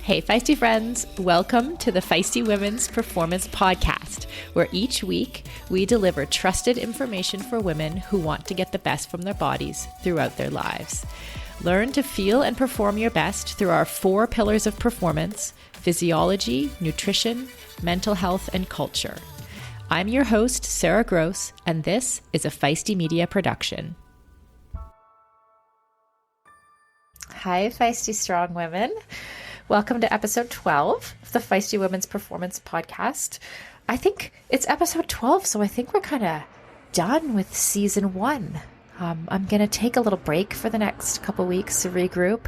Hey, Feisty friends, welcome to the Feisty Women's Performance Podcast, where each week we deliver trusted information for women who want to get the best from their bodies throughout their lives. Learn to feel and perform your best through our 4 pillars of performance: physiology, nutrition, mental health, and culture. I'm your host, Sarah Gross, and this is a Feisty Media production. Hi, Feisty Strong Women. Welcome to episode 12 of the Feisty Women's Performance Podcast. I think it's episode 12, so I think we're kind of done with season 1. I'm going to take a little break for the next couple weeks to regroup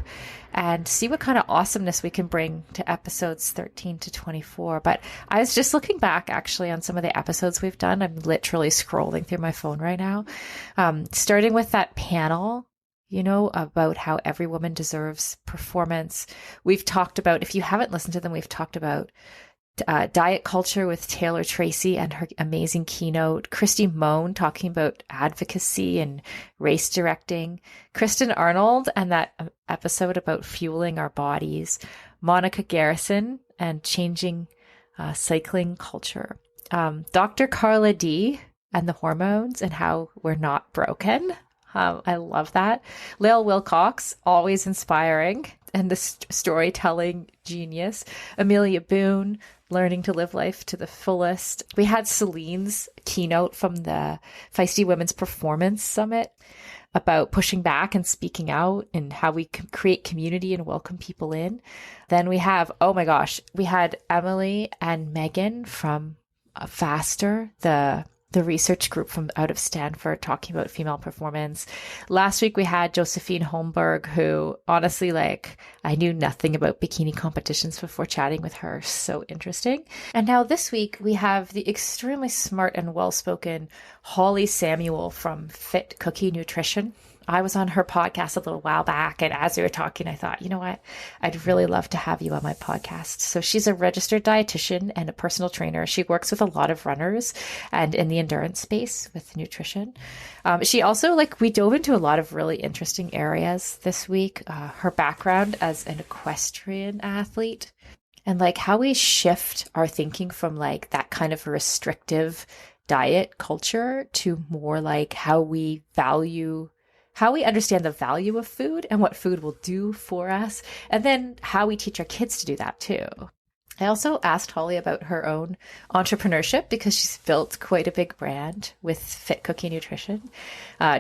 and see what kind of awesomeness we can bring to episodes 13 to 24. But I was just looking back actually on some of the episodes we've done. I'm literally scrolling through my phone right now, starting with that panel, you know, about how every woman deserves performance. We've talked about, if you haven't listened to them, we've talked about diet culture with Taylor Tracy and her amazing keynote. Christy Moan talking about advocacy and race directing. Kristen Arnold and that episode about fueling our bodies. Monica Garrison and changing cycling culture. Dr. Carla D and the hormones and how we're not broken. I love that. Lael Wilcox, always inspiring, and the storytelling genius. Amelia Boone, learning to live life to the fullest. We had Celine's keynote from the Feisty Women's Performance Summit about pushing back and speaking out and how we can create community and welcome people in. Then we have, oh my gosh, we had Emily and Megan from Faster, the research group from out of Stanford, talking about female performance. Last week we had Josephine Holmberg, who honestly, I knew nothing about bikini competitions before chatting with her. So interesting. And now this week we have the extremely smart and well-spoken Holly Samuel from Fit Cookie Nutrition. I was on her podcast a little while back, and as we were talking, I thought, you know what? I'd really love to have you on my podcast. So she's a registered dietitian and a personal trainer. She works with a lot of runners and in the endurance space with nutrition. She also, we dove into a lot of really interesting areas this week. Her background as an equestrian athlete and how we shift our thinking from that kind of restrictive diet culture to more how we understand the value of food and what food will do for us, and then how we teach our kids to do that too. I also asked Holly about her own entrepreneurship because she's built quite a big brand with Fit Cookie Nutrition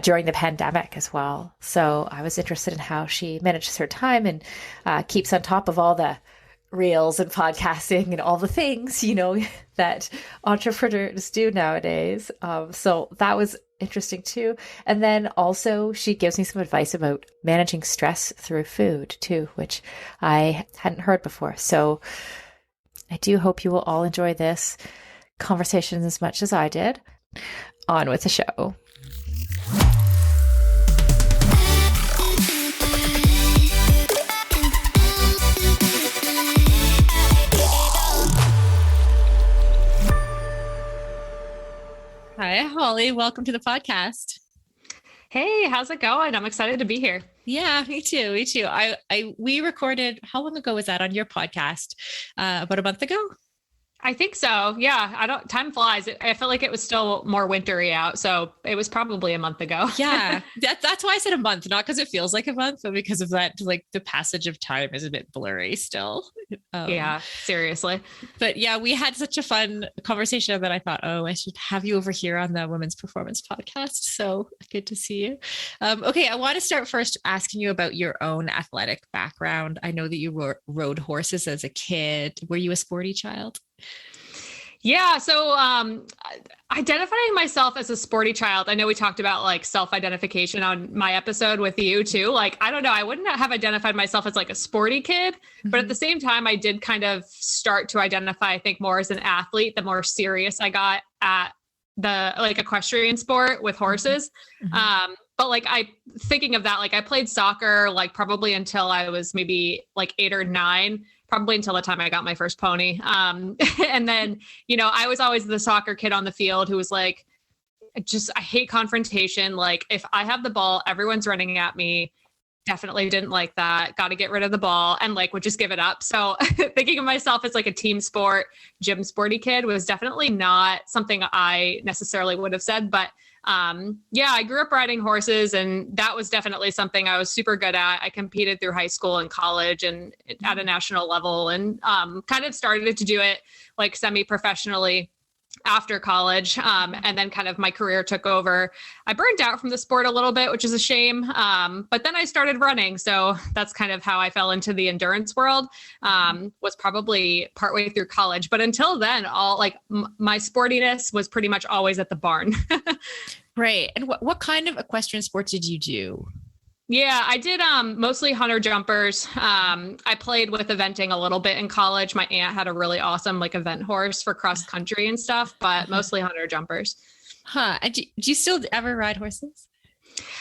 during the pandemic as well. So I was interested in how she manages her time and keeps on top of all the reels and podcasting and all the things, that entrepreneurs do nowadays. So that was interesting too. And then also she gives me some advice about managing stress through food too, which I hadn't heard before. So I do hope you will all enjoy this conversation as much as I did. On with the show. Hi, Holly. Welcome to the podcast. Hey, how's it going? I'm excited to be here. Yeah, me too. We recorded, how long ago was that on your podcast? About a month ago? I think so. Yeah. Time flies. I felt like it was still more wintry out. So it was probably a month ago. Yeah. That's why I said a month, not because it feels like a month, but because of that, the passage of time is a bit blurry still. Yeah, seriously. But yeah, we had such a fun conversation that I thought, I should have you over here on the Women's Performance Podcast. So good to see you. Okay. I want to start first asking you about your own athletic background. I know that you rode horses as a kid. Were you a sporty child? Yeah. So identifying myself as a sporty child, I know we talked about self-identification on my episode with you too. I don't know, I wouldn't have identified myself as a sporty kid, but at the same time, I did kind of start to identify, I think, more as an athlete, the more serious I got at the equestrian sport with horses. Mm-hmm. But I thinking of that, I played soccer, probably until I was maybe 8 or 9. Probably until the time I got my first pony. And then, I was always the soccer kid on the field who was I hate confrontation. If I have the ball, everyone's running at me. definitely didn't like that. Got to get rid of the ball and like would just give it up. So thinking of myself as like a team sport, gym sporty kid was definitely not something I necessarily would have said. But yeah, I grew up riding horses, and that was definitely something I was super good at. I competed through high school and college and at a national level, and kind of started to do it like semi-professionally after college. And then kind of my career took over. I burned out from the sport a little bit, which is a shame. But then I started running. So that's kind of how I fell into the endurance world, was probably partway through college. But until then, all like my sportiness was pretty much always at the barn. Right. And what kind of equestrian sports did you do? Yeah, I did mostly hunter jumpers. I played with eventing a little bit in college. My aunt had a really awesome like event horse for cross country and stuff, but mostly hunter jumpers. Huh. And do you still ever ride horses?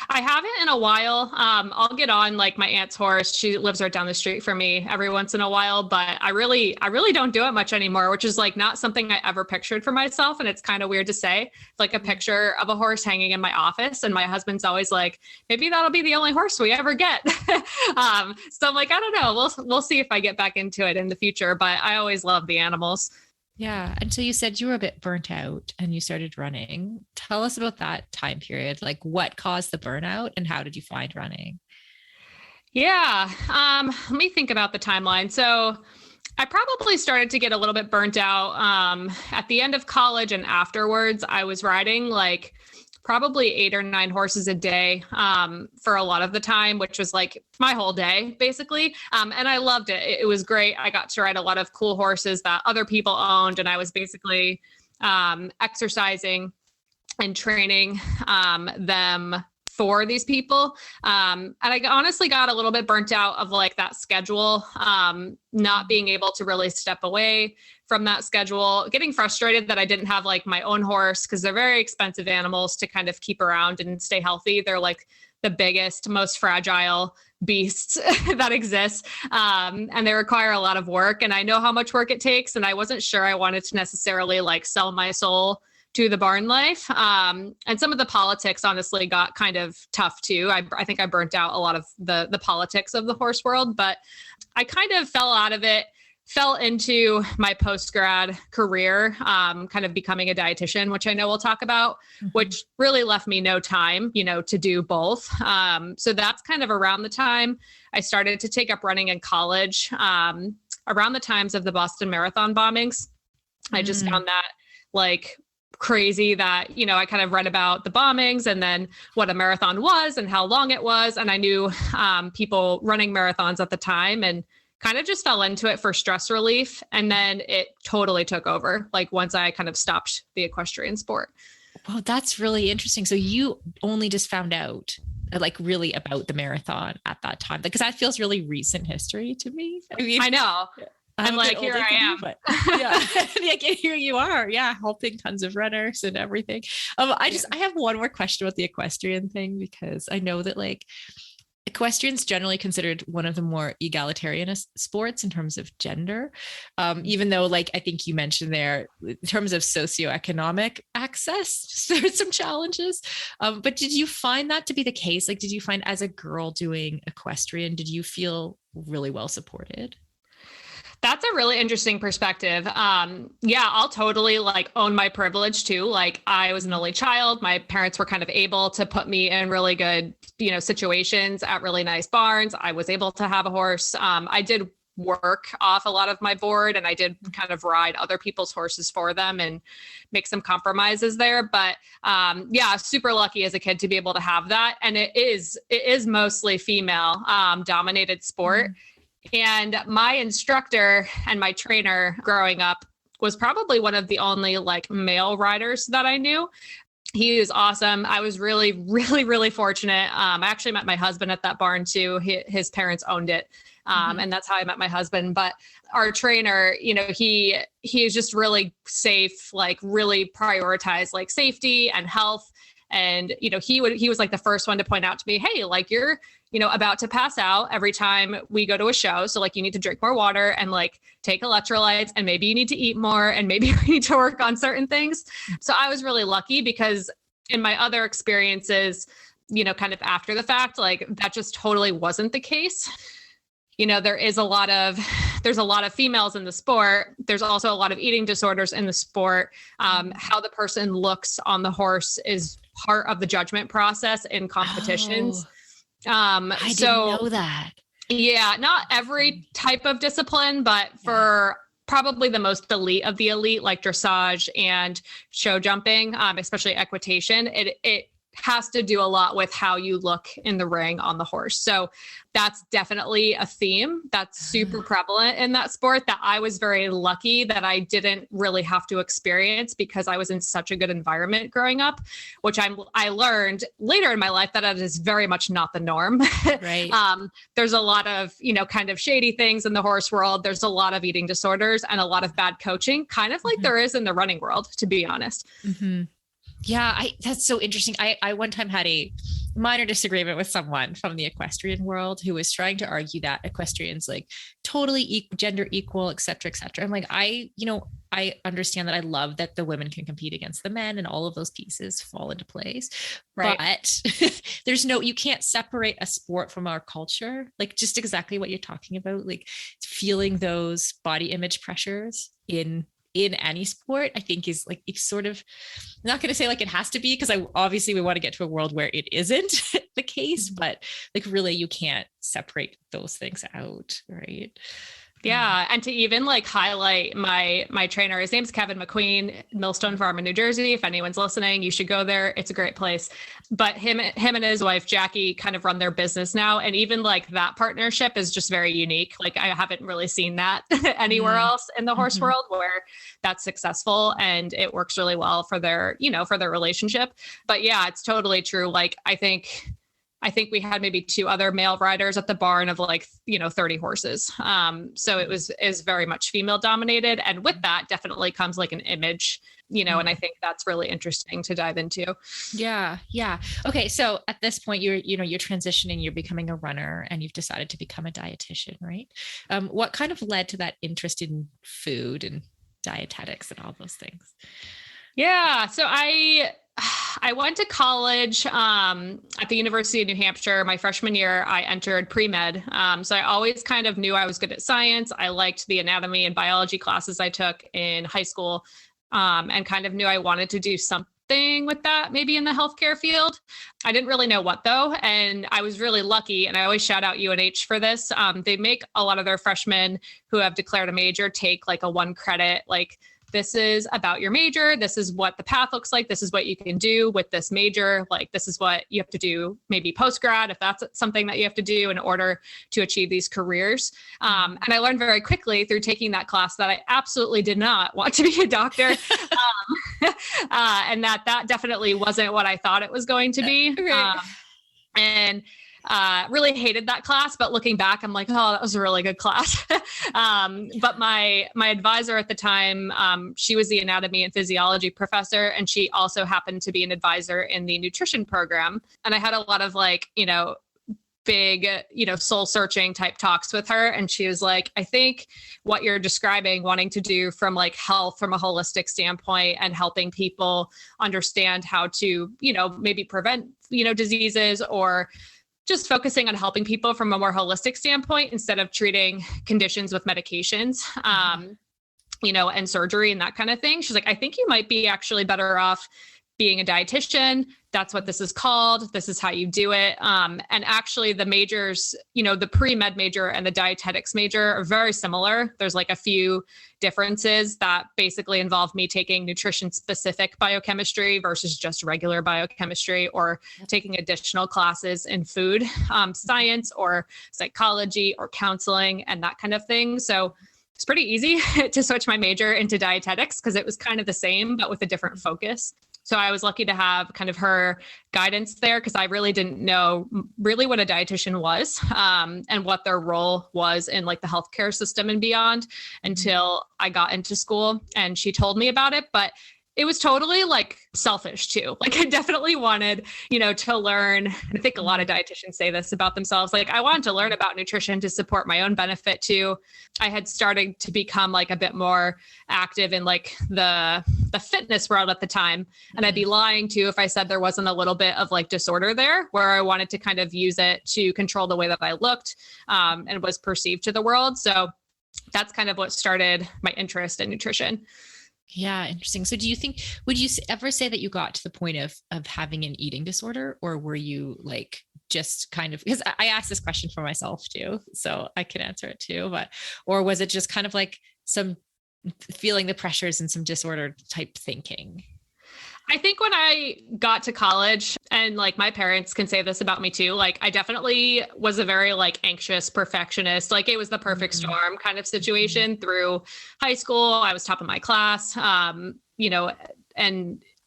I haven't in a while. I'll get on like my aunt's horse. She lives right down the street from me every once in a while, but I really don't do it much anymore, which is like not something I ever pictured for myself. And it's kind of weird to say. It's like a picture of a horse hanging in my office. And my husband's always like, maybe that'll be the only horse we ever get. So I'm like, I don't know. We'll see if I get back into it in the future, but I always love the animals. Yeah. And so you said you were a bit burnt out and you started running. Tell us about that time period. Like what caused the burnout and how did you find running? Yeah. Let me think about the timeline. So I probably started to get a little bit burnt out at the end of college, and afterwards I was riding like probably 8 or 9 horses a day for a lot of the time, which was like my whole day basically. And I loved it. It was great. I got to ride a lot of cool horses that other people owned. And I was basically exercising and training them for these people. And I honestly got a little bit burnt out of like that schedule, not being able to really step away from that schedule, getting frustrated that I didn't have like my own horse, because they're very expensive animals to kind of keep around and stay healthy. They're like the biggest, most fragile beasts that exists. And they require a lot of work. And I know how much work it takes. And I wasn't sure I wanted to necessarily like sell my soul to the barn life. And some of the politics honestly got kind of tough too. I think I burnt out a lot of the politics of the horse world, but I kind of fell out of it, fell into my post-grad career, kind of becoming a dietitian, which I know we'll talk about, which really left me no time, to do both. So that's kind of around the time I started to take up running in college, around the times of the Boston Marathon bombings. I just found that like crazy that, I kind of read about the bombings and then what a marathon was and how long it was. And I knew people running marathons at the time and kind of just fell into it for stress relief. And then it totally took over, like once I kind of stopped the equestrian sport. Well, that's really interesting. So you only just found out like really about the marathon at that time, because that feels really recent history to me. I mean, I know. I'm like, here I am. But yeah. Like, here you are. Yeah. Helping tons of runners and everything. I have one more question about the equestrian thing, because I know that like equestrian's generally considered one of the more egalitarian sports in terms of gender. Even though like, I think you mentioned there in terms of socioeconomic access, there's some challenges. But did you find that to be the case? Like, did you find as a girl doing equestrian, did you feel really well supported? That's a really interesting perspective. Yeah, I'll totally like own my privilege too. Like I was an only child. My parents were kind of able to put me in really good, situations at really nice barns. I was able to have a horse. I did work off a lot of my board, and I did kind of ride other people's horses for them and make some compromises there. But yeah, super lucky as a kid to be able to have that. And it is mostly female dominated sport. And my instructor and my trainer growing up was probably one of the only like male riders that I knew. He was awesome. I was really, really, really fortunate. I actually met my husband at that barn too. His parents owned it. And that's how I met my husband. But our trainer, he is just really safe, like really prioritized like safety and health. And, he was like the first one to point out to me, hey, like you're, about to pass out every time we go to a show. So like you need to drink more water and like take electrolytes, and maybe you need to eat more, and maybe we need to work on certain things. So I was really lucky, because in my other experiences, kind of after the fact, like that just totally wasn't the case. There's a lot of females in the sport. There's also a lot of eating disorders in the sport. How the person looks on the horse is part of the judgment process in competitions. I didn't know that. Yeah, not every type of discipline, but for probably the most elite of the elite, like dressage and show jumping, especially equitation, it has to do a lot with how you look in the ring on the horse. So that's definitely a theme that's super prevalent in that sport that I was very lucky that I didn't really have to experience because I was in such a good environment growing up, which I learned later in my life that it is very much not the norm. Right. There's a lot of, kind of shady things in the horse world. There's a lot of eating disorders and a lot of bad coaching, kind of like there is in the running world, to be honest. Mm-hmm. Yeah, that's so interesting. I one time had a minor disagreement with someone from the equestrian world who was trying to argue that equestrians like totally gender equal, et cetera, et cetera. I'm like, I understand that. I love that the women can compete against the men and all of those pieces fall into place. Right. But you can't separate a sport from our culture. Like just exactly what you're talking about, like feeling those body image pressures in any sport, I think is like, it's sort of, I'm not going to say like it has to be, because we want to get to a world where it isn't the case, but like really you can't separate those things out. Right. Yeah. And to even like highlight my trainer, his name's Kevin McQueen, Millstone Farm in New Jersey. If anyone's listening, you should go there. It's a great place. But him and his wife, Jackie, kind of run their business now. And even like that partnership is just very unique. Like I haven't really seen that anywhere else in the horse world where that's successful and it works really well for their relationship. But yeah, it's totally true. Like I think we had maybe 2 other male riders at the barn of like, 30 horses. So is very much female dominated. And with that definitely comes like an image, and I think that's really interesting to dive into. Yeah. Yeah. Okay. So at this point you're transitioning, you're becoming a runner and you've decided to become a dietitian, right? What kind of led to that interest in food and dietetics and all those things? Yeah. So I went to college at the University of New Hampshire. My freshman year, I entered pre-med. So I always kind of knew I was good at science. I liked the anatomy and biology classes I took in high school, and kind of knew I wanted to do something with that, maybe in the healthcare field. I didn't really know what though. And I was really lucky. And I always shout out UNH for this. They make a lot of their freshmen who have declared a major take like a 1 credit, like, this is about your major. This is what the path looks like. This is what you can do with this major. Like, this is what you have to do, maybe post-grad, if that's something that you have to do in order to achieve these careers. And I learned very quickly through taking that class that I absolutely did not want to be a doctor. And that definitely wasn't what I thought it was going to be. And really hated that class, but looking back, I'm like, oh, that was a really good class. But my advisor at the time, she was the anatomy and physiology professor, and she also happened to be an advisor in the nutrition program. And I had a lot of like, big, soul searching type talks with her. And she was like, I think what you're describing, wanting to do from like health, from a holistic standpoint and helping people understand how to, maybe prevent, diseases, or just focusing on helping people from a more holistic standpoint instead of treating conditions with medications, and surgery and that kind of thing. She's like, I think you might be actually better off being a dietitian. That's what this is called. This is how you do it. And actually the majors, the pre-med major and the dietetics major are very similar. There's like a few differences that basically involve me taking nutrition specific biochemistry versus just regular biochemistry, or taking additional classes in food science or psychology or counseling and that kind of thing. So it's pretty easy to switch my major into dietetics because it was kind of the same, but with a different focus. So I was lucky to have kind of her guidance there, because I really didn't know really what a dietitian was, and what their role was in like the healthcare system and beyond, until I got into school and she told me about it. But it was totally like selfish too. Like I definitely wanted, to learn. And I think a lot of dietitians say this about themselves. Like I wanted to learn about nutrition to support my own benefit too. I had started to become like a bit more active in like the the fitness world at the time. And I'd be lying too if I said there wasn't a little bit of like disorder there, where I wanted to kind of use it to control the way that I looked and was perceived to the world. So that's kind of what started my interest in nutrition. Yeah, interesting. So would you ever say that you got to the point of having an eating disorder, or were you like just kind of, because I asked this question for myself too, so I could answer it too, or was it just kind of like some feeling the pressures and some disorder type thinking? I think when I got to college, and like my parents can say this about me too, like I definitely was a very like anxious perfectionist. Like it was the perfect storm kind of situation through high school. I was top of my class, and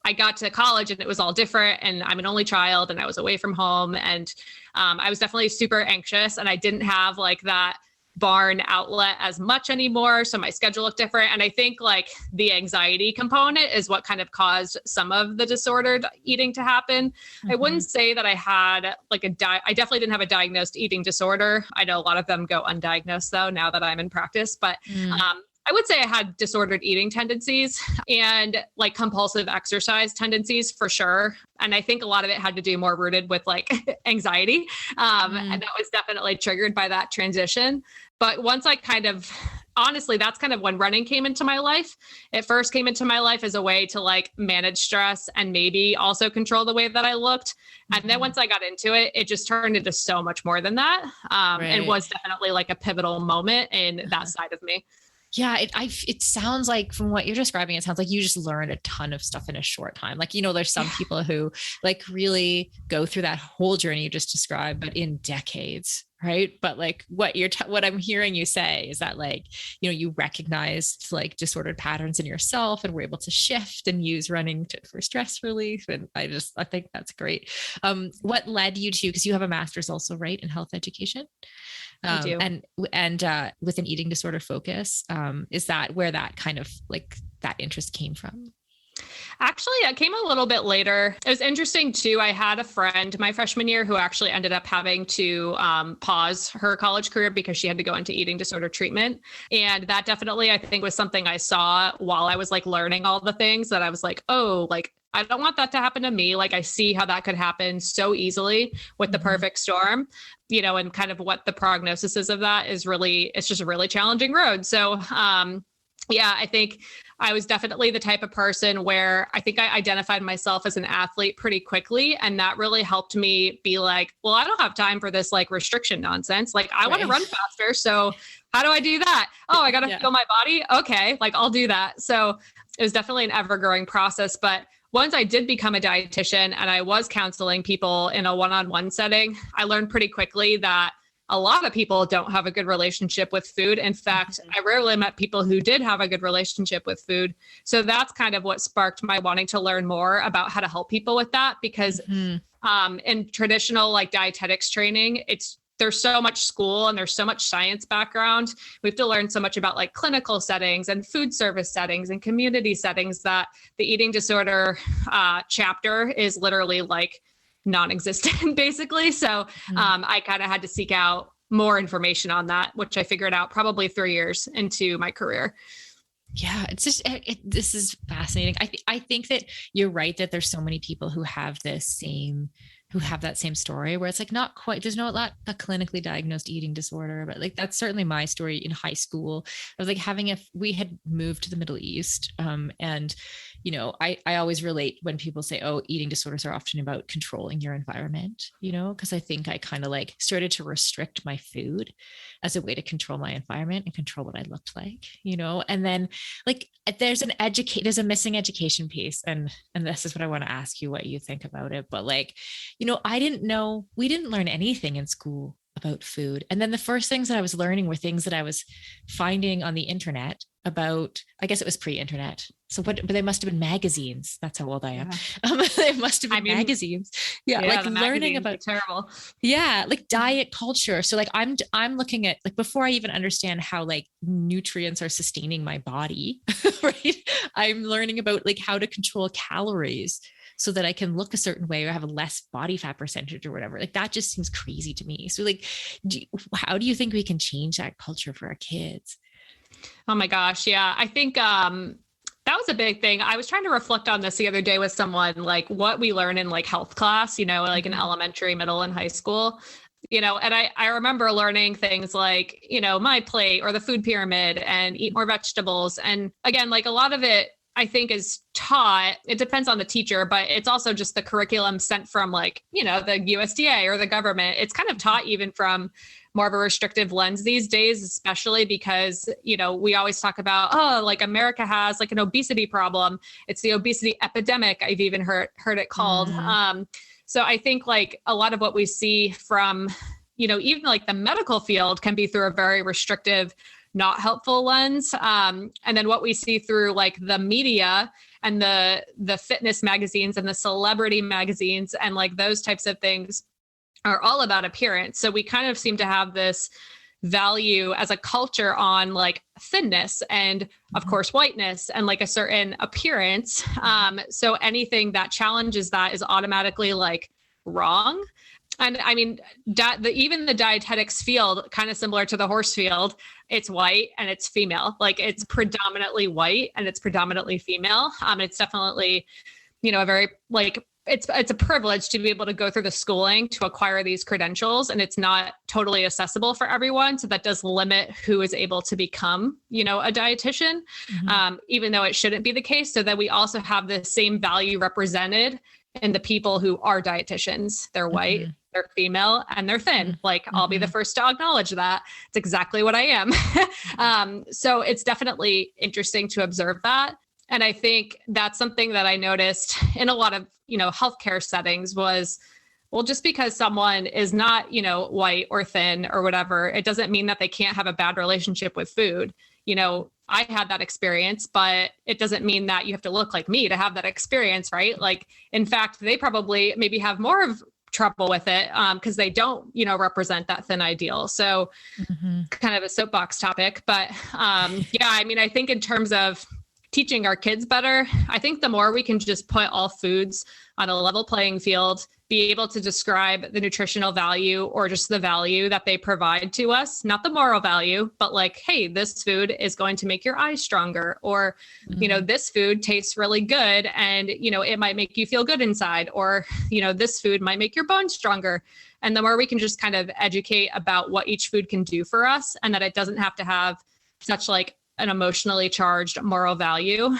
I got to college and it was all different. And I'm an only child and I was away from home. And I was definitely super anxious, and I didn't have like that barn outlet as much anymore. So my schedule looked different. And I think like the anxiety component is what kind of caused some of the disordered eating to happen. I wouldn't say that I had like I definitely didn't have a diagnosed eating disorder. I know a lot of them go undiagnosed though, now that I'm in practice, but I would say I had disordered eating tendencies and like compulsive exercise tendencies for sure. And I think a lot of it had to do more rooted with like anxiety. And that was definitely triggered by that transition. But once I honestly, that's kind of when running came into my life. It first came into my life as a way to like manage stress and maybe also control the way that I looked. And then once I got into it, it just turned into so much more than that. And was definitely like a pivotal moment in that side of me. Yeah, it sounds like, from what you're describing, it sounds like you just learned a ton of stuff in a short time. Like, there's some people who like really go through that whole journey you just described, but in decades, right? But like what I'm hearing you say is that like, you recognized like disordered patterns in yourself and were able to shift and use running for stress relief. And I think that's great. What led you to, because you have a master's also, right, in health education? I do. And with an eating disorder focus, is that where that kind of like that interest came from? Actually, it came a little bit later. It was interesting too. I had a friend my freshman year who actually ended up having to pause her college career because she had to go into eating disorder treatment. And that definitely, I think, was something I saw while I was like learning all the things that I was like, oh, like, I don't want that to happen to me. Like I see how that could happen so easily with the perfect storm, and kind of what the prognosis is of that is really, it's just a really challenging road. So, yeah, I think I was definitely the type of person where I think I identified myself as an athlete pretty quickly. And that really helped me be like, well, I don't have time for this like restriction nonsense. Like I want to run faster. So how do I do that? Oh, I got to feel my body. Okay. Like I'll do that. So it was definitely an ever growing process. But once I did become a dietitian and I was counseling people in a one-on-one setting, I learned pretty quickly that a lot of people don't have a good relationship with food. In fact, I rarely met people who did have a good relationship with food. So that's kind of what sparked my wanting to learn more about how to help people with that. Because in traditional like dietetics training, there's so much school and there's so much science background. We have to learn so much about like clinical settings and food service settings and community settings that the eating disorder chapter is literally like non-existent basically. So I kind of had to seek out more information on that, which I figured out probably 3 years into my career. Yeah, it's just, this is fascinating. I think that you're right that there's so many people who have that same story where it's like not quite, there's not a clinically diagnosed eating disorder, but like that's certainly my story in high school. I was like we had moved to the Middle East. And I always relate when people say, oh, eating disorders are often about controlling your environment, because I think I kind of like started to restrict my food as a way to control my environment and control what I looked like, and then like there's a missing education piece. And this is what I want to ask you, what you think about it. But like, we didn't learn anything in school about food. And then the first things that I was learning were things that I was finding on the internet about, I guess it was pre-internet. So but they must have been magazines. That's how old I am. They must have been magazines. Yeah. Like learning about terrible. Yeah. Like diet culture. So like I'm looking at like, before I even understand how like nutrients are sustaining my body, right? I'm learning about like how to control calories so that I can look a certain way or have a less body fat percentage or whatever. Like that just seems crazy to me. So like, how do you think we can change that culture for our kids? Oh my gosh. Yeah. I think, That was a big thing. I was trying to reflect on this the other day with someone, like what we learn in like health class, like in elementary, middle, and high school, and I remember learning things like, my plate or the food pyramid and eat more vegetables. And again, like a lot of it, I think is taught. It depends on the teacher, but it's also just the curriculum sent from like, the USDA or the government. It's kind of taught even from more of a restrictive lens these days, especially because, we always talk about, like America has like an obesity problem. It's the obesity epidemic. I've even heard it called. So I think like a lot of what we see from, even like the medical field can be through a very restrictive, not helpful lens. And then what we see through like the media and the fitness magazines and the celebrity magazines and like those types of things are all about appearance. So we kind of seem to have this value as a culture on like thinness and of course whiteness and like a certain appearance. So anything that challenges that is automatically like wrong. And I mean, even the dietetics field, kind of similar to the horse field, it's white and it's female. Like it's predominantly white and it's predominantly female. It's definitely, a very like, it's a privilege to be able to go through the schooling to acquire these credentials, and it's not totally accessible for everyone. So that does limit who is able to become, a dietitian, even though it shouldn't be the case. So that we also have the same value represented in the people who are dietitians. They're white, they're female, and they're thin. Like I'll be the first to acknowledge that. It's exactly what I am. So it's definitely interesting to observe that. And I think that's something that I noticed in a lot of, healthcare settings was, well, just because someone is not, white or thin or whatever, it doesn't mean that they can't have a bad relationship with food. I had that experience, but it doesn't mean that you have to look like me to have that experience, right? Like, in fact, they probably maybe have more of trouble with it because they don't, represent that thin ideal. So kind of a soapbox topic, but I think in terms of teaching our kids better, I think the more we can just put all foods on a level playing field, be able to describe the nutritional value or just the value that they provide to us, not the moral value, but like, hey, this food is going to make your eyes stronger, or, this food tastes really good and, it might make you feel good inside, or, this food might make your bones stronger. And the more we can just kind of educate about what each food can do for us, and that it doesn't have to have such like an emotionally charged moral value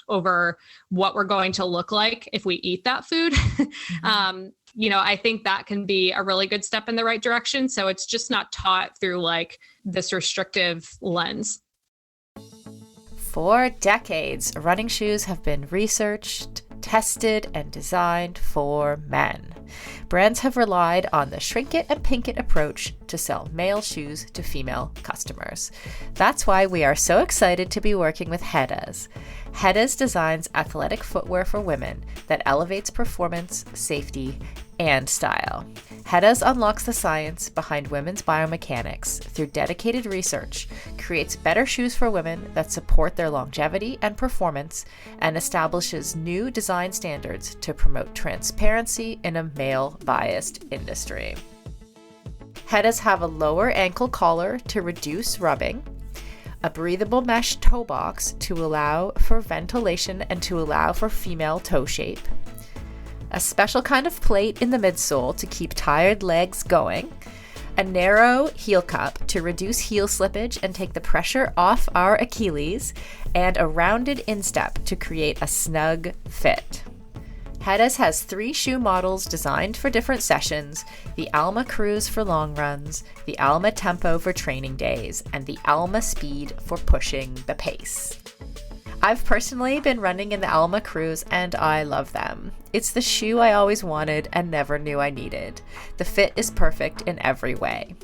over what we're going to look like if we eat that food. I think that can be a really good step in the right direction. So it's just not taught through like this restrictive lens. For decades, running shoes have been researched, tested, and designed for men. Brands have relied on the shrink it and pink it approach to sell male shoes to female customers. That's why we are so excited to be working with Hedas. Hedas designs athletic footwear for women that elevates performance, safety, and style. Hedas unlocks the science behind women's biomechanics through dedicated research, creates better shoes for women that support their longevity and performance, and establishes new design standards to promote transparency in a male-biased industry. Hedas have a lower ankle collar to reduce rubbing, a breathable mesh toe box to allow for ventilation and to allow for female toe shape, a special kind of plate in the midsole to keep tired legs going, a narrow heel cup to reduce heel slippage and take the pressure off our Achilles, and a rounded instep to create a snug fit. Hedas has 3 shoe models designed for different sessions: the Alma Cruise for long runs, the Alma Tempo for training days, and the Alma Speed for pushing the pace. I've personally been running in the Alma Cruise and I love them. It's the shoe I always wanted and never knew I needed. The fit is perfect in every way.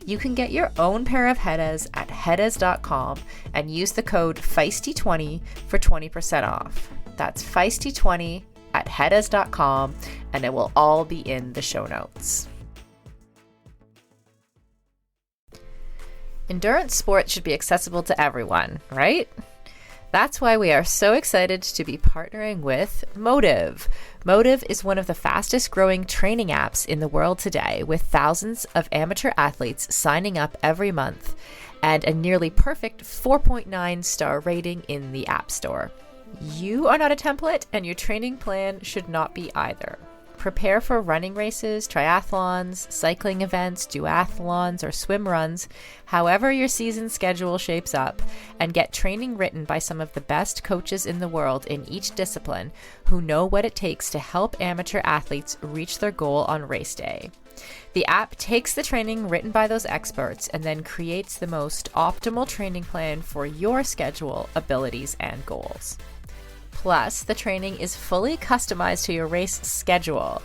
You can get your own pair of Hedas at hedas.com and use the code Feisty20 for 20% off. That's Feisty20 at hedas.com, and it will all be in the show notes. Endurance sports should be accessible to everyone, right? That's why we are so excited to be partnering with Motive. Motive is one of the fastest growing training apps in the world today, with thousands of amateur athletes signing up every month. and a nearly perfect 4.9 star rating in the App Store. You are not a template, and your training plan should not be either. Prepare for running races, triathlons, cycling events, duathlons, or swim runs, however your season schedule shapes up, and get training written by some of the best coaches in the world in each discipline who know what it takes to help amateur athletes reach their goal on race day. The app takes the training written by those experts and then creates the most optimal training plan for your schedule, abilities, and goals. Plus, the training is fully customized to your race schedule,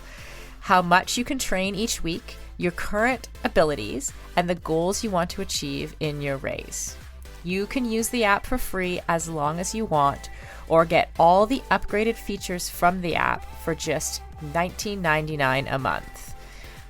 how much you can train each week, your current abilities, and the goals you want to achieve in your race. You can use the app for free as long as you want, or get all the upgraded features from the app for just $19.99 a month.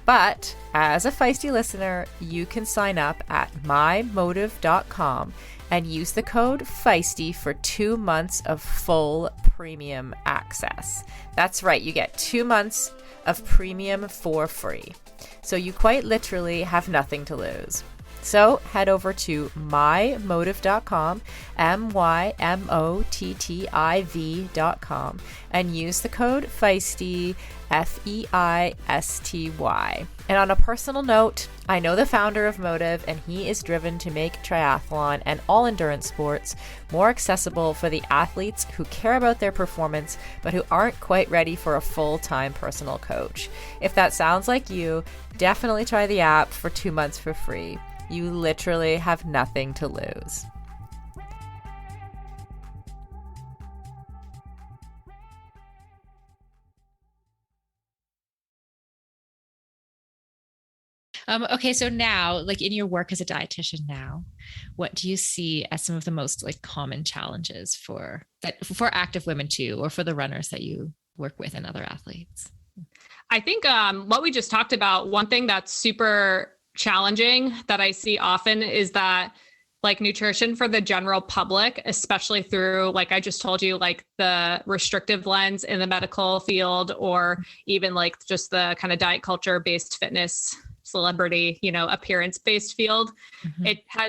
But as a Feisty listener, you can sign up at mymotive.com and use the code Feisty for 2 months of full premium access. That's right, you get 2 months of premium for free. So you quite literally have nothing to lose. So head over to mymotive.com, mymotiv.com, and use the code Feisty, Feisty. And on a personal note, I know the founder of Motive, and he is driven to make triathlon and all endurance sports more accessible for the athletes who care about their performance, but who aren't quite ready for a full-time personal coach. If that sounds like you, definitely try the app for 2 months for free. You literally have nothing to lose. Okay, so now, like in your work as a dietitian now, what do you see as some of the most like common challenges for active women too, or for the runners that you work with and other athletes? I think what we just talked about, one thing that's super challenging that I see often is that like nutrition for the general public, especially through, like I just told you, like the restrictive lens in the medical field, or even like just the kind of diet culture based fitness celebrity, appearance based field. Mm-hmm.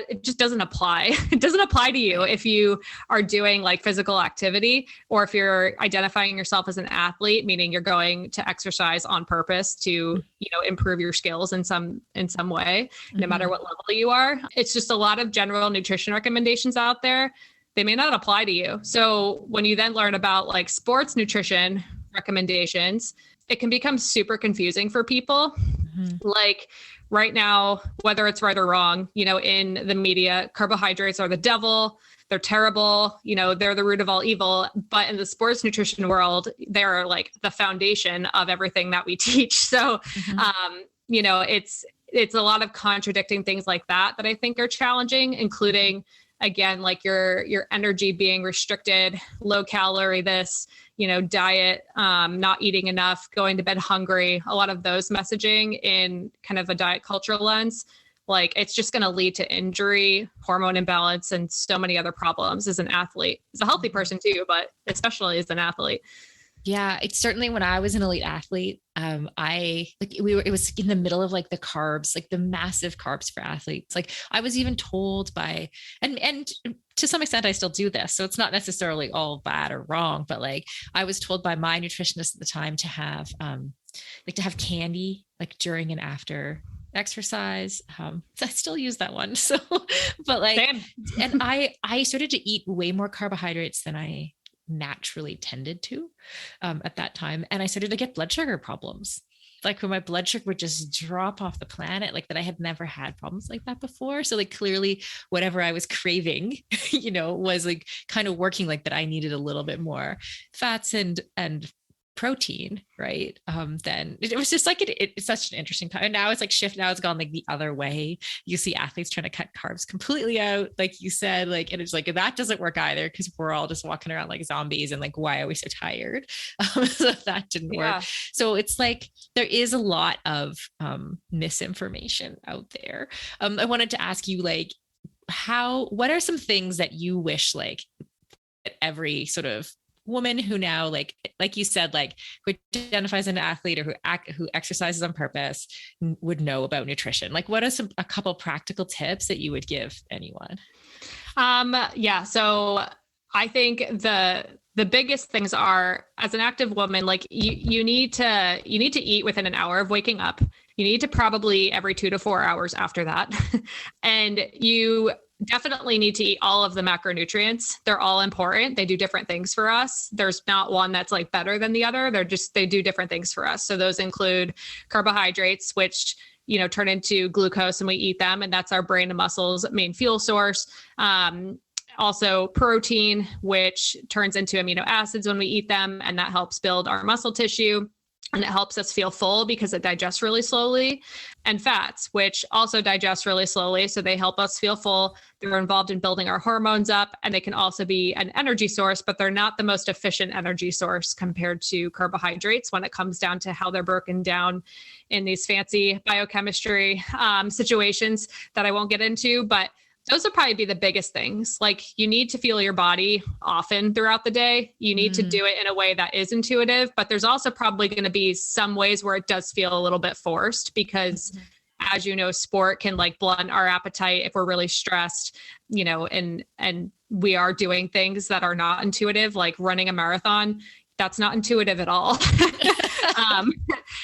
It just doesn't apply. It doesn't apply to you if you are doing like physical activity, or if you're identifying yourself as an athlete, meaning you're going to exercise on purpose to, improve your skills in some way, no mm-hmm. matter what level you are. It's just a lot of general nutrition recommendations out there. They may not apply to you. So when you then learn about like sports nutrition recommendations, it can become super confusing for people. Mm-hmm. Like right now, whether it's right or wrong, in the media, carbohydrates are the devil. They're terrible. They're the root of all evil. But in the sports nutrition world, they're like the foundation of everything that we teach. So, mm-hmm. It's a lot of contradicting things like that I think are challenging, including, again, like your energy being restricted, low calorie, diet, not eating enough, going to bed hungry, a lot of those messaging in kind of a diet culture lens, like it's just going to lead to injury, hormone imbalance, and so many other problems as an athlete, as a healthy person too, but especially as an athlete. Yeah, it's certainly when I was an elite athlete, it was in the middle of like the carbs, like the massive carbs for athletes. Like I was even told by, and to some extent I still do this, so it's not necessarily all bad or wrong, but like I was told by my nutritionist at the time to have candy like during and after exercise. I still use that one. So, but like, same. And I started to eat way more carbohydrates than I naturally tended to at that time. And I started to get blood sugar problems. Like when my blood sugar would just drop off the planet, like that I had never had problems like that before. So like clearly whatever I was craving, was like kind of working like that. I needed a little bit more fats and protein, right? Then it was just like it's such an interesting time. And now it's like now it's gone like the other way. You see athletes trying to cut carbs completely out, like you said, like, and it's like that doesn't work either, because we're all just walking around like zombies and like, why are we so tired? So that didn't work. So it's like there is a lot of misinformation out there. I wanted to ask you, like, what are some things that you wish like every sort of woman who now, like you said, like who identifies as an athlete or who exercises on purpose would know about nutrition? Like, what are a couple practical tips that you would give anyone? Yeah. So I think the biggest things are, as an active woman, like you need to eat within an hour of waking up. You need to probably every 2 to 4 hours after that. And you definitely need to eat all of the macronutrients. They're all important. They do different things for us. There's not one that's like better than the other. They do different things for us. So those include carbohydrates, which, you know, turn into glucose and we eat them. And that's our brain and muscles main fuel source. Also protein, which turns into amino acids when we eat them. And that helps build our muscle tissue. And it helps us feel full because it digests really slowly. And fats, which also digest really slowly. So they help us feel full. They're involved in building our hormones up, and they can also be an energy source, but they're not the most efficient energy source compared to carbohydrates when it comes down to how they're broken down in these fancy biochemistry situations that I won't get into. But those would probably be the biggest things. Like, you need to feel your body often throughout the day. You need to do it in a way that is intuitive, but there's also probably going to be some ways where it does feel a little bit forced because as you know, sport can like blunt our appetite if we're really stressed, you know, and we are doing things that are not intuitive, like running a marathon. That's not intuitive at all.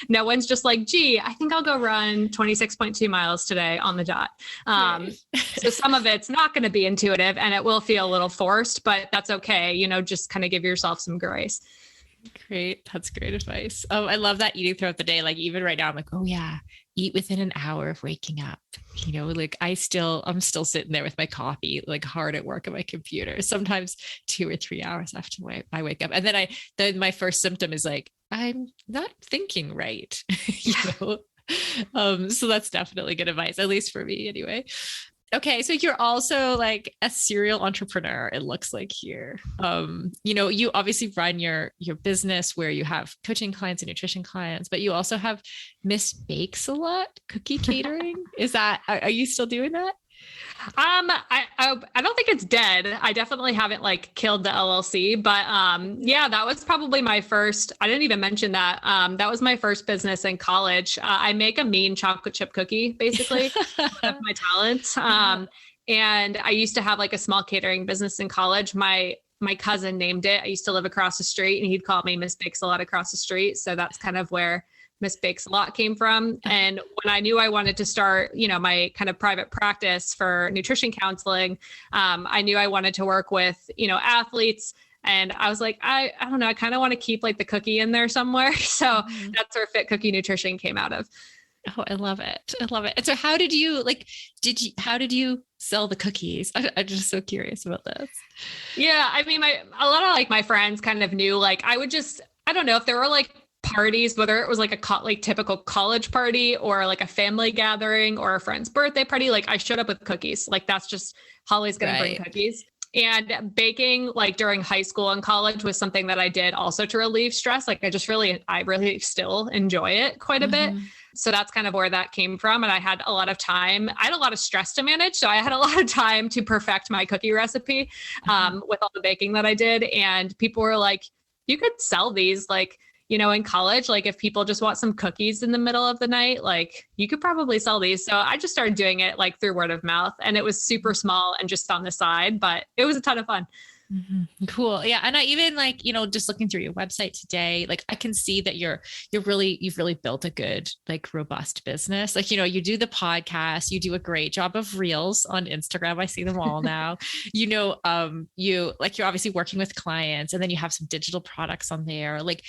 No one's just like, gee, I think I'll go run 26.2 miles today on the dot. So some of it's not going to be intuitive and it will feel a little forced, but that's okay. You know, just kind of give yourself some grace. Great. That's great advice. Oh, I love that eating throughout the day. Like even right now, I'm like, oh yeah, eat within an hour of waking up. You know, like I'm still sitting there with my coffee, like hard at work on my computer, sometimes 2 or 3 hours after I wake up. And then my first symptom is like, I'm not thinking right. You know? So that's definitely good advice, at least for me anyway. Okay. So you're also like a serial entrepreneur, it looks like here. You know, you obviously run your business where you have coaching clients and nutrition clients, but you also have Miss Bakes a Lot cookie catering. Are you still doing that? I don't think it's dead. I definitely haven't like killed the LLC, but yeah, that was probably my first. I didn't even mention that. That was my first business in college. I make a mean chocolate chip cookie, basically, one of my talents. And I used to have like a small catering business in college. My cousin named it. I used to live across the street, and he'd call me Miss Bakes a Lot across the street. So that's kind of where Miss Bakes a Lot came from. And when I knew I wanted to start, you know, my kind of private practice for nutrition counseling, I knew I wanted to work with, you know, athletes. And I was like, I don't know, I kind of want to keep like the cookie in there somewhere. So that's where Fit Cookie Nutrition came out of. Oh, I love it. I love it. And so how did you how did you sell the cookies? I'm just so curious about this. Yeah. I mean, a lot of like my friends kind of knew, like, I don't know if there were like parties, whether it was like a typical college party or like a family gathering or a friend's birthday party, like I showed up with cookies. Like that's just Holly's going to bring cookies. And baking like during high school and college was something that I did also to relieve stress. Like I really still enjoy it quite a bit. So that's kind of where that came from. And I had a lot of time. I had a lot of stress to manage. So I had a lot of time to perfect my cookie recipe with all the baking that I did. And people were like, you could sell these, like, you know, in college, like if people just want some cookies in the middle of the night, like you could probably sell these. So I just started doing it like through word of mouth, and it was super small and just on the side, but it was a ton of fun. Cool. Yeah. And I even like, you know, just looking through your website today, like I can see that you've really built a good, like robust business. Like, you know, you do the podcast, you do a great job of reels on Instagram. I see them all now. You know, you're obviously working with clients, and then you have some digital products on there. Like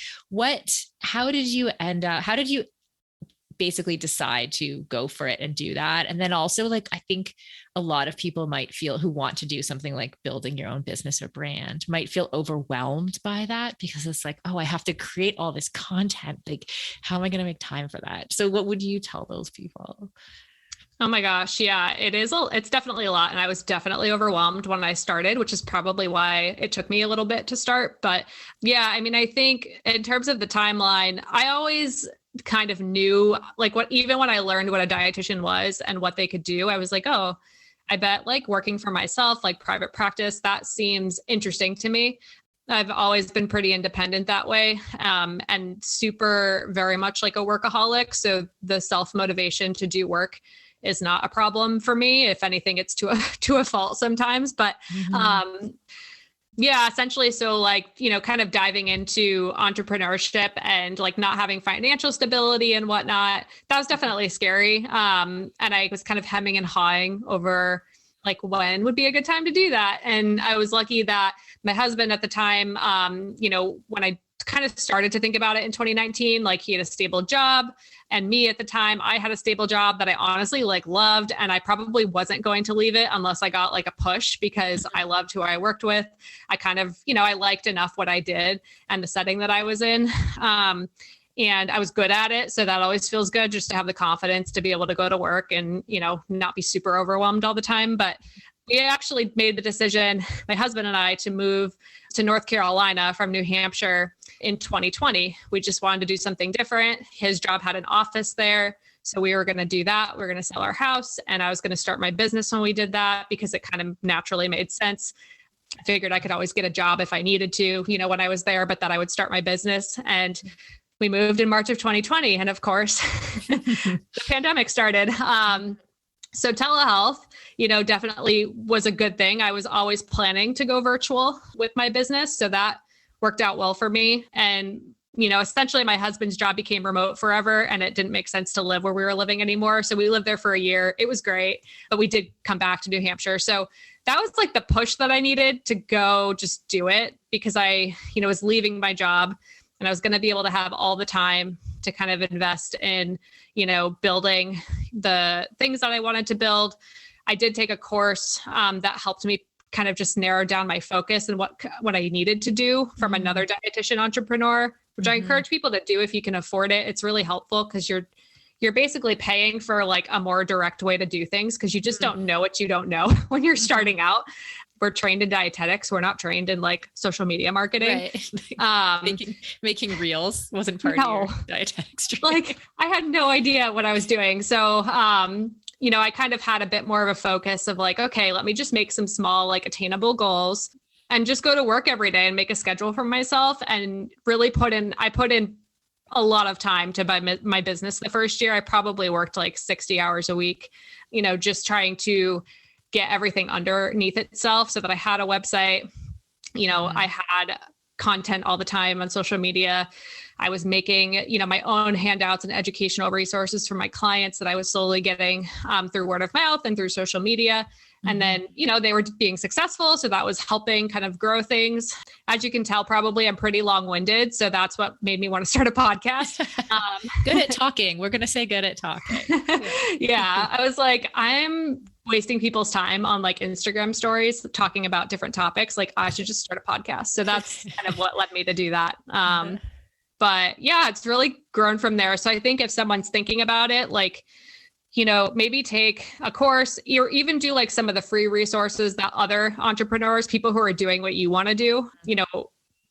how did you basically decide to go for it and do that? And then also, like, I think a lot of people might feel, who want to do something like building your own business or brand, might feel overwhelmed by that, because it's like, oh, I have to create all this content. Like, how am I going to make time for that? So what would you tell those people? Oh my gosh. Yeah, it's definitely a lot. And I was definitely overwhelmed when I started, which is probably why it took me a little bit to start. But yeah, I mean, I think in terms of the timeline, I always kind of knew, like, even when I learned what a dietitian was and what they could do, I was like, oh, I bet like working for myself, like private practice, that seems interesting to me. I've always been pretty independent that way, and super very much like a workaholic. So the self-motivation to do work is not a problem for me. If anything, it's to a fault sometimes. But yeah, essentially. So like, kind of diving into entrepreneurship and like not having financial stability and whatnot, that was definitely scary. And I was kind of hemming and hawing over like when would be a good time to do that. And I was lucky that my husband at the time, when I kind of started to think about it in 2019, like he had a stable job, and me at the time, I had a stable job that I honestly like loved. And I probably wasn't going to leave it unless I got like a push, because I loved who I worked with. I kind of, I liked enough what I did and the setting that I was in. And I was good at it. So that always feels good, just to have the confidence to be able to go to work and, not be super overwhelmed all the time. But we actually made the decision, my husband and I, to move to North Carolina from New Hampshire in 2020. We just wanted to do something different. His job had an office there. So we were going to do that. We were going to sell our house, and I was going to start my business when we did that, because it kind of naturally made sense. I figured I could always get a job if I needed to, when I was there, but that I would start my business. And we moved in March of 2020. And of course, the pandemic started. So telehealth, definitely was a good thing. I was always planning to go virtual with my business. So that worked out well for me. And, essentially my husband's job became remote forever, and it didn't make sense to live where we were living anymore. So we lived there for a year. It was great, but we did come back to New Hampshire. So that was like the push that I needed to go just do it, because I, was leaving my job, and I was going to be able to have all the time to kind of invest in, building the things that I wanted to build. I did take a course that helped me kind of just narrow down my focus and what I needed to do from another dietitian entrepreneur, which I encourage people to do if you can afford it. It's really helpful, because you're basically paying for like a more direct way to do things, because you just don't know what you don't know when you're starting out. We're trained in dietetics. We're not trained in like social media marketing. Right. Making reels wasn't part of your dietetics training. Like I had no idea what I was doing. So, I kind of had a bit more of a focus of like, okay, let me just make some small, like attainable goals and just go to work every day and make a schedule for myself, and really I put in a lot of time to buy my business. The first year, I probably worked like 60 hours a week, just trying to get everything underneath itself, so that I had a website, I had content all the time on social media. I was making, my own handouts and educational resources for my clients that I was slowly getting through word of mouth and through social media. And then, they were being successful. So that was helping kind of grow things. As you can tell, probably I'm pretty long-winded. So that's what made me want to start a podcast. Good at talking. We're going to say good at talking. Yeah. I was like, I'm wasting people's time on like Instagram stories talking about different topics. Like I should just start a podcast. So that's kind of what led me to do that. But yeah, it's really grown from there. So I think if someone's thinking about it, like, maybe take a course or even do like some of the free resources that other entrepreneurs, people who are doing what you want to do,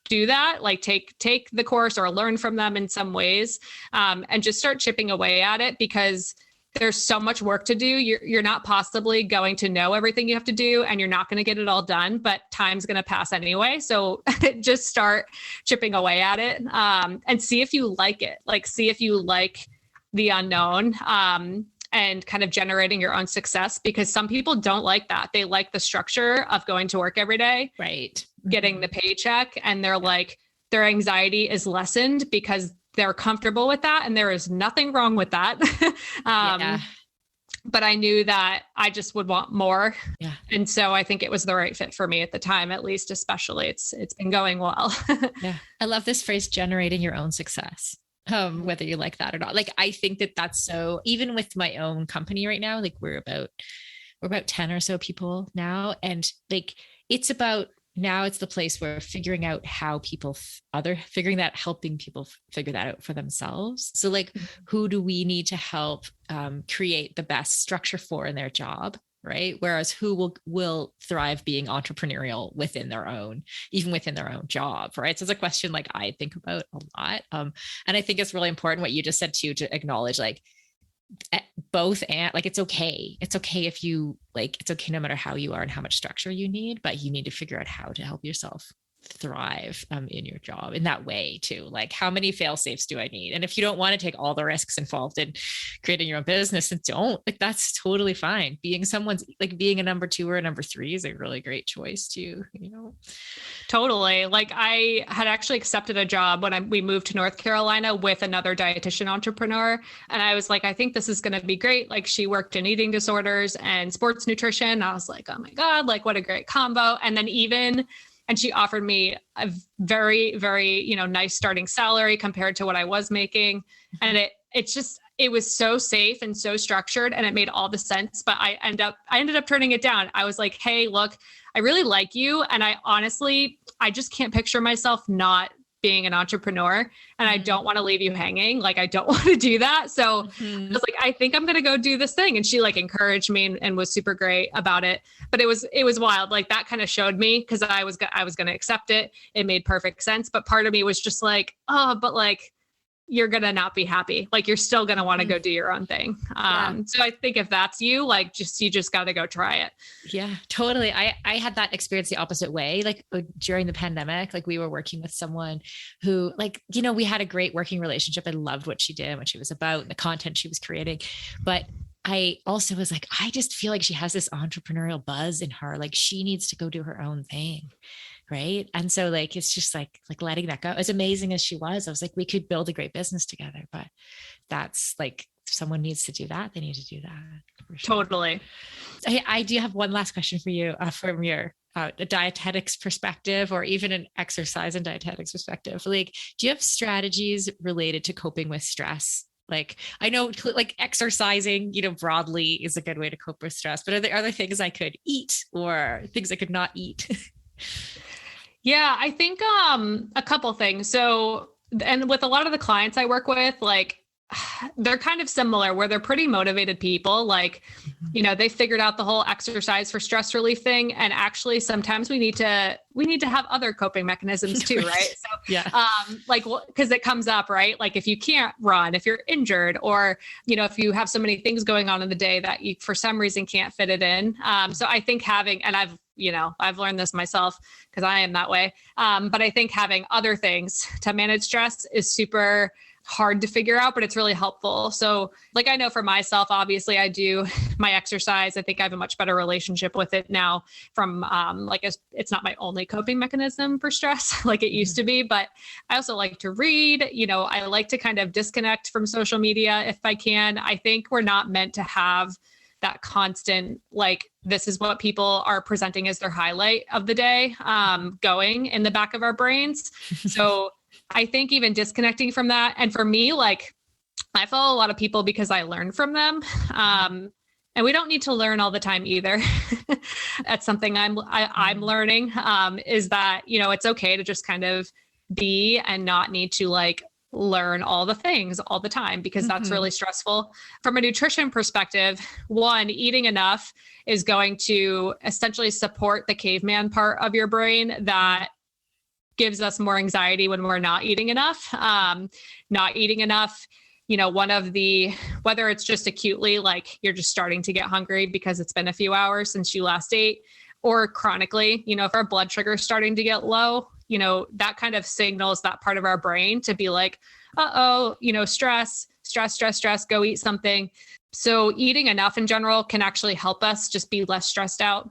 do that, like take the course or learn from them in some ways, and just start chipping away at it, because there's so much work to do. You're not possibly going to know everything you have to do, and you're not going to get it all done, but time's going to pass anyway. So just start chipping away at it, and see if you like it. Like, see if you like the unknown, and kind of generating your own success, because some people don't like that. They like the structure of going to work every day, right? Getting the paycheck, and they're like, their anxiety is lessened because they're comfortable with that. And there is nothing wrong with that. But I knew that I just would want more. Yeah. And so I think it was the right fit for me at the time, at least, especially it's been going well. Yeah. I love this phrase, generating your own success. Whether you like that or not. Like, I think that that's so, even with my own company right now, like we're about 10 or so people now. And like, it's about, now it's the place where figuring out how people, helping people figure that out for themselves. So like, who do we need to help create the best structure for in their job? Right. Whereas who will thrive being entrepreneurial within their own job. Right. So it's a question like I think about a lot. And I think it's really important what you just said too, to acknowledge like both, and like, it's okay. It's okay if you like, it's okay no matter how you are and how much structure you need, but you need to figure out how to help yourself thrive in your job in that way too. Like, how many fail safes do I need? And if you don't want to take all the risks involved in creating your own business, then don't. Like, that's totally fine. Being a number 2 or a number 3 is a really great choice too, you know? Totally. Like, I had actually accepted a job when we moved to North Carolina with another dietitian entrepreneur. And I was like, I think this is going to be great. Like, she worked in eating disorders and sports nutrition. I was like, oh my God, like what a great combo. And then and she offered me a very, very, you know, nice starting salary compared to what I was making. And it was so safe and so structured, and it made all the sense. But I ended up turning it down. I was like, hey, look, I really like you. And I just can't picture myself not being an entrepreneur, and I don't want to leave you hanging. Like, I don't want to do that. So I was like, I think I'm going to go do this thing. And she like encouraged me and was super great about it. But it was wild. Like, that kind of showed me, because I was going to accept it. It made perfect sense. But part of me was just like, oh, but like, you're going to not be happy. Like, you're still going to want to go do your own thing. So I think if that's you, like, you just got to go try it. Yeah, totally. I had that experience the opposite way. Like, during the pandemic, like, we were working with someone who, like, you know, we had a great working relationship. I loved what she did, what she was about, and the content she was creating. But I also was like, I just feel like she has this entrepreneurial buzz in her. Like, she needs to go do her own thing. Right. And so like, it's just like letting that go. As amazing as she was, I was like, we could build a great business together, but that's like, if someone needs to do that, they need to do that. For sure. Totally. I do have one last question for you from your a dietetics perspective, or even an exercise and dietetics perspective. Like, do you have strategies related to coping with stress? Like, I know like exercising, you know, broadly is a good way to cope with stress, but are there other things I could eat or things I could not eat? Yeah, I think a couple things. So, and with a lot of the clients I work with, like, they're kind of similar where they're pretty motivated people. Like, you know, they figured out the whole exercise for stress relief thing. And actually sometimes we need to have other coping mechanisms too. Right. So, yeah. Like, cause it comes up, right? Like, if you can't run, if you're injured, or, you know, if you have so many things going on in the day that you, for some reason, can't fit it in. So I think and I've learned this myself because I am that way. But I think having other things to manage stress is super hard to figure out, but it's really helpful. So like, I know for myself, obviously I do my exercise. I think I have a much better relationship with it now from it's not my only coping mechanism for stress like it used to be, but I also like to read. You know, I like to kind of disconnect from social media if I can. I think we're not meant to have that constant, like, this is what people are presenting as their highlight of the day, going in the back of our brains. So I think even disconnecting from that. And for me, like, I follow a lot of people because I learn from them. And we don't need to learn all the time either. That's something I'm learning, is that, you know, it's okay to just kind of be and not need to like learn all the things all the time, because that's really stressful. From a nutrition perspective, one, eating enough is going to essentially support the caveman part of your brain that gives us more anxiety when we're not eating enough. Not eating enough, you know, whether it's just acutely, like you're just starting to get hungry because it's been a few hours since you last ate, or chronically, you know, if our blood sugar is starting to get low, you know, that kind of signals that part of our brain to be like, you know, stress, go eat something. So eating enough in general can actually help us just be less stressed out.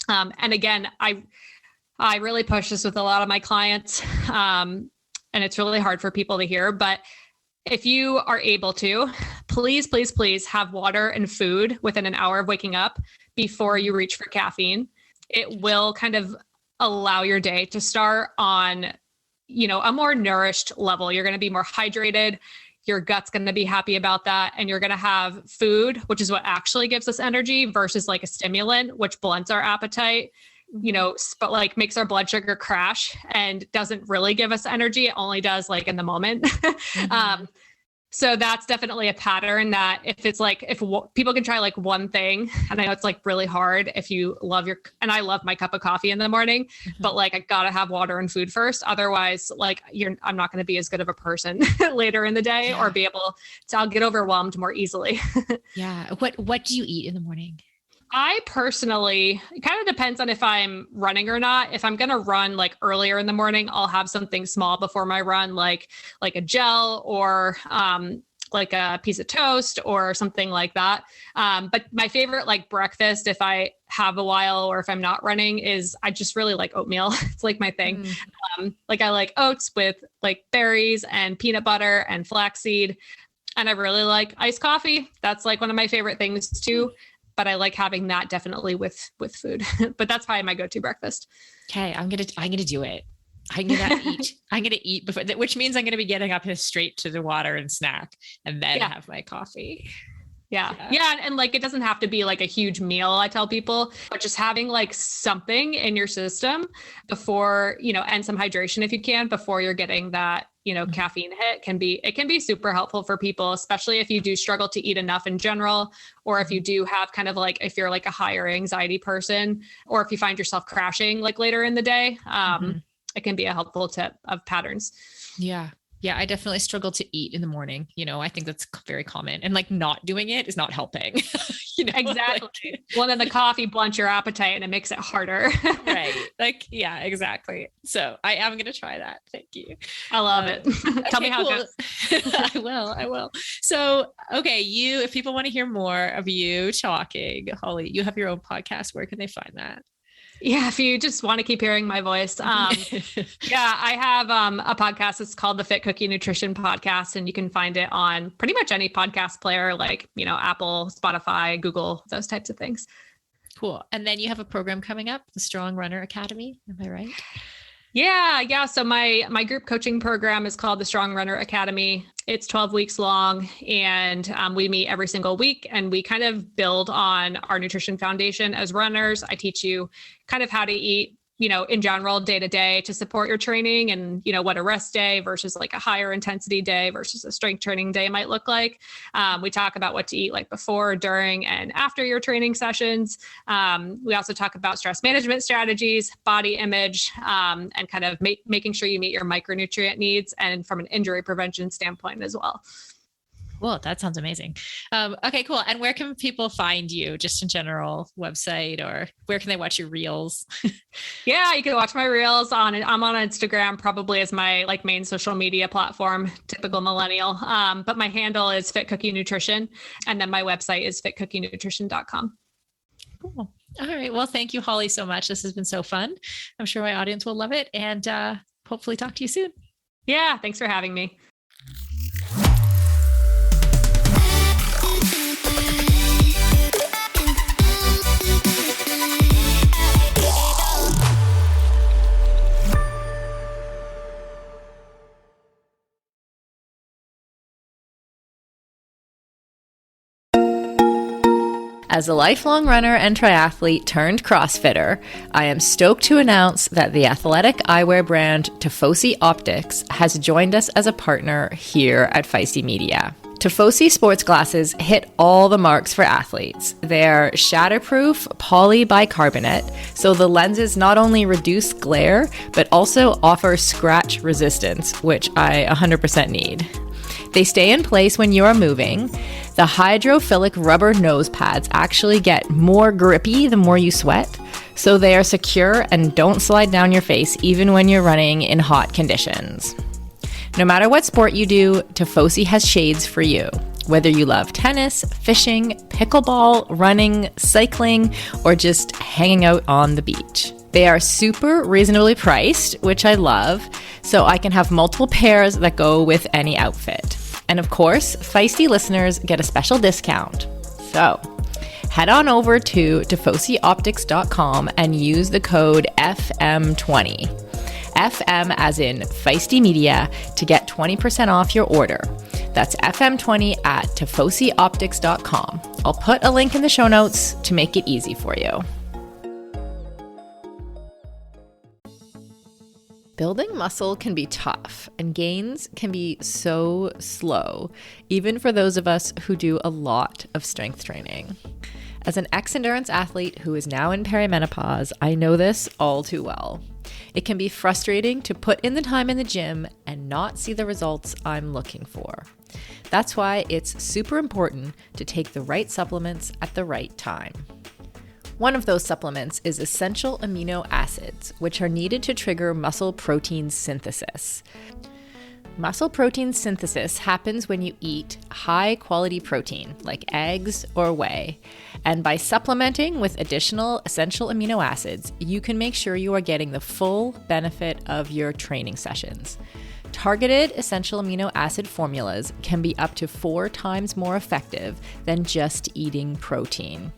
And again, I really push this with a lot of my clients, and it's really hard for people to hear, but if you are able to, please, please, please have water and food within an hour of waking up before you reach for caffeine. It will kind of allow your day to start on, you know, a more nourished level. You're going to be more hydrated. Your gut's going to be happy about that. And you're going to have food, which is what actually gives us energy, versus like a stimulant, which blunts our appetite, you know, but like makes our blood sugar crash and doesn't really give us energy. It only does like in the moment. So that's definitely a pattern that if people can try like one thing, and I know it's like really hard if you love and I love my cup of coffee in the morning, but like I gotta have water and food first. Otherwise, like I'm not going to be as good of a person later in the day, or I'll get overwhelmed more easily. Yeah. What do you eat in the morning? I personally, it kind of depends on if I'm running or not. If I'm going to run like earlier in the morning, I'll have something small before my run, like a gel or like a piece of toast or something like that. But my favorite like breakfast, if I have a while or if I'm not running, is I just really like oatmeal. It's like my thing. Like I like oats with like berries and peanut butter and flaxseed. And I really like iced coffee. That's like one of my favorite things too. But I like having that definitely with food. But that's probably my go-to breakfast. Okay, I'm gonna do it. I'm gonna eat before, which means I'm gonna be getting up straight to the water and snack, and then have my coffee. Yeah. And like, it doesn't have to be like a huge meal, I tell people, but just having like something in your system before, and some hydration if you can, before you're getting that, caffeine hit can be super helpful for people, especially if you do struggle to eat enough in general, or if you do have kind of like, if you're like a higher anxiety person, or if you find yourself crashing like later in the day, it can be a helpful tip of patterns. Yeah, I definitely struggle to eat in the morning. I think that's very common, and like not doing it is not helping. Exactly. Well, then the coffee blunts your appetite and it makes it harder. Right. Like, yeah, exactly. So I am going to try that. Thank you. I love it. Tell me how it goes. I will. So, okay. If people want to hear more of you talking, Holley, you have your own podcast. Where can they find that? Yeah, if you just want to keep hearing my voice. I have a podcast. It's called the Fit Cookie Nutrition Podcast, and you can find it on pretty much any podcast player, like, Apple, Spotify, Google, those types of things. Cool. And then you have a program coming up, the Strong Runner Academy. Am I right? Yeah. So my group coaching program is called the Strong Runner Academy. It's 12 weeks long, and we meet every single week, and we kind of build on our nutrition foundation as runners. I teach you kind of how to eat, in general, day to day to support your training, and, what a rest day versus like a higher intensity day versus a strength training day might look like. We talk about what to eat like before, during, and after your training sessions. We also talk about stress management strategies, body image, and kind of making sure you meet your micronutrient needs, and from an injury prevention standpoint as well. Well, that sounds amazing. Okay, cool. And where can people find you, just in general, website, or where can they watch your reels? Yeah, you can watch my reels I'm on Instagram, probably as my like main social media platform, typical millennial. But my handle is Fit Cookie Nutrition. And then my website is fitcookienutrition.com. Cool. All right. Well, thank you, Holley, so much. This has been so fun. I'm sure my audience will love it, and hopefully talk to you soon. Yeah. Thanks for having me. As a lifelong runner and triathlete turned CrossFitter, I am stoked to announce that the athletic eyewear brand Tifosi Optics has joined us as a partner here at Feisty Media. Tifosi sports glasses hit all the marks for athletes. They're shatterproof polybicarbonate, so the lenses not only reduce glare, but also offer scratch resistance, which I 100% need. They stay in place when you are moving. The hydrophilic rubber nose pads actually get more grippy the more you sweat, so they are secure and don't slide down your face even when you're running in hot conditions. No matter what sport you do, Tifosi has shades for you. Whether you love tennis, fishing, pickleball, running, cycling, or just hanging out on the beach. They are super reasonably priced, which I love, so I can have multiple pairs that go with any outfit. And of course, Feisty listeners get a special discount. So head on over to tifosioptics.com and use the code FM20. FM as in Feisty Media to get 20% off your order. That's FM20 at tifosioptics.com. I'll put a link in the show notes to make it easy for you. Building muscle can be tough, and gains can be so slow, even for those of us who do a lot of strength training. As an ex-endurance athlete who is now in perimenopause, I know this all too well. It can be frustrating to put in the time in the gym and not see the results I'm looking for. That's why it's super important to take the right supplements at the right time. One of those supplements is essential amino acids, which are needed to trigger muscle protein synthesis. Muscle protein synthesis happens when you eat high-quality protein, like eggs or whey. And by supplementing with additional essential amino acids, you can make sure you are getting the full benefit of your training sessions. Targeted essential amino acid formulas can be up to 4 times more effective than just eating protein.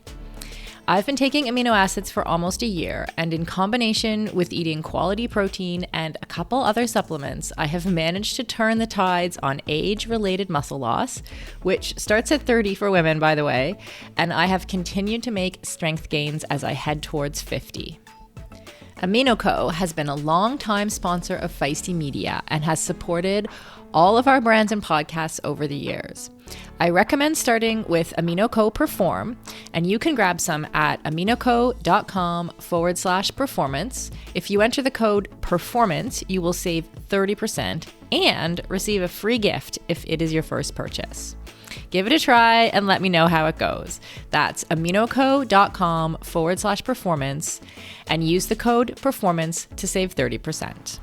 I've been taking amino acids for almost a year, and in combination with eating quality protein and a couple other supplements, I have managed to turn the tides on age-related muscle loss, which starts at 30 for women, by the way, and I have continued to make strength gains as I head towards 50. AminoCo has been a long-time sponsor of Feisty Media and has supported all of our brands and podcasts over the years. I recommend starting with AminoCo Perform, and you can grab some at aminoco.com/performance. If you enter the code PERFORMANCE, you will save 30% and receive a free gift if it is your first purchase. Give it a try and let me know how it goes. That's aminoco.com/performance and use the code PERFORMANCE to save 30%.